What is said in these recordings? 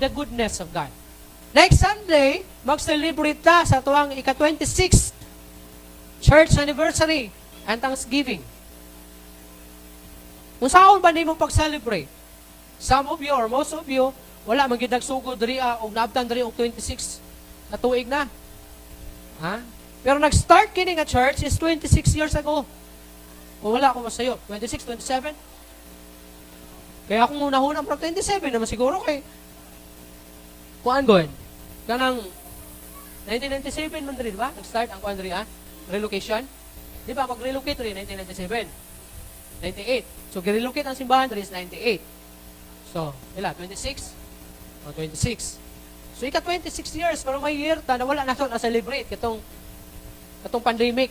the goodness of God. Next Sunday, mag-celebrate ta sa tuwang ika-26th church anniversary and Thanksgiving. Kung saan ba nimo pag-celebrate? Some of you or most of you, wala man gyud nagsugod diri o naabtan diri og 26 na tuig na. Ha? Pero nag-start kini nga church is 26 years ago. O wala ako masayo, 26, 27. Kaya akong unahuna from 27 naman siguro kay kuan gon. Kanang 1997 man diri, di ba? Nag-start ang kuan diri, relocation. Di ba mag-relocate rin 1997. 98. So gi-relocate ang simbahan diri is 98. So, ila 26 o 26. So ika 26 years pero may year ta na wala na celebrate katong pandemic.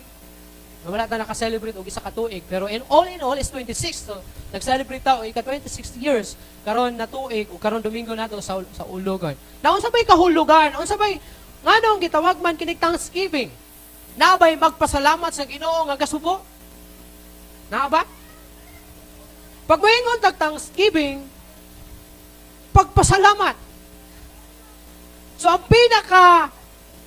Wala ta naka-celebrate og isa ka tuig pero in all is 26. So nag-celebrate ta og ika 26 years karon na tuig o karon Domingo nato sa ulugan. Na unsa bay kahulugan? Unsa bay nganong gitawag man kining Thanksgiving? Na bay magpasalamat sa Ginoo nga gasubo? Na ba? Pag moingon tag Thanksgiving, pagpasalamat. So ang pinaka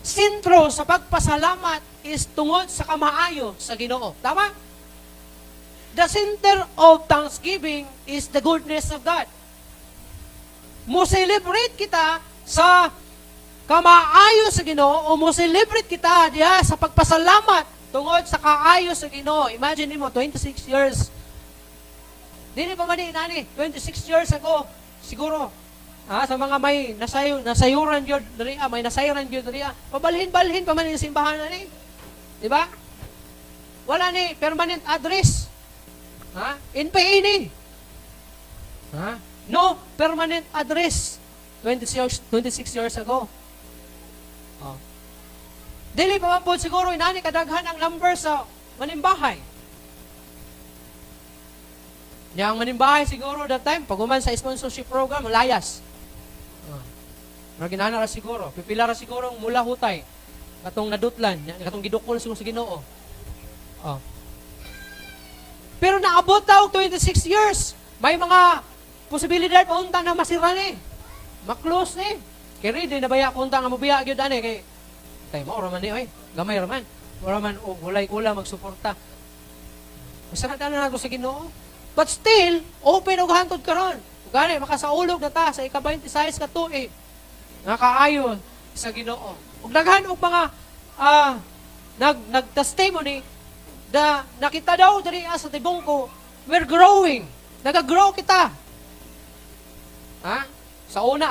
sentro sa pagpasalamat is tungod sa kamaayo sa Ginoo. Tama? The center of Thanksgiving is the goodness of God. Mo celebrate kita sa kamaayo sa Ginoo o mo celebrate kita diha sa pagpasalamat tungod sa kaayo sa Ginoo. Imagine mo 26 years. Dili pa man nani 26 years ago siguro sa mga may nasayuran gyud diri, may nasayuran gyud diri, pabalhin-balhin pa man yung simbahan na ni. Di ba? Wala ni permanent address. NPA ni. No permanent address. 26 years ago. Dili pa man po siguro inani kadaghan ang number sa manimbahay. Yang manimbahay siguro that time, pag uman sa sponsorship program, layas. Ginana ra siguro, pipila ra siguro mula hutay. Katong nadutlan, katong gidukol siguro sa Ginoo. Pero naabot daw 26 years. May mga posibilidad pa unta na masira ni. Ma-close ni. Kaya rin, na baya unta nga mabiya gyud ani kay tay mo ra man ni oy, gamay ra man. Wala man og walay kula magsuporta. Masarap na nato sa Ginoo. But still, open og hangtod karon. Gani makasaulog na ta sa ika-26 ka tuig. Nakaayon sa Ginoo. Ug daghan og mga nag-testimony da nakita daw diri sa tibungko, we're growing. Nagagrow kita. Sa una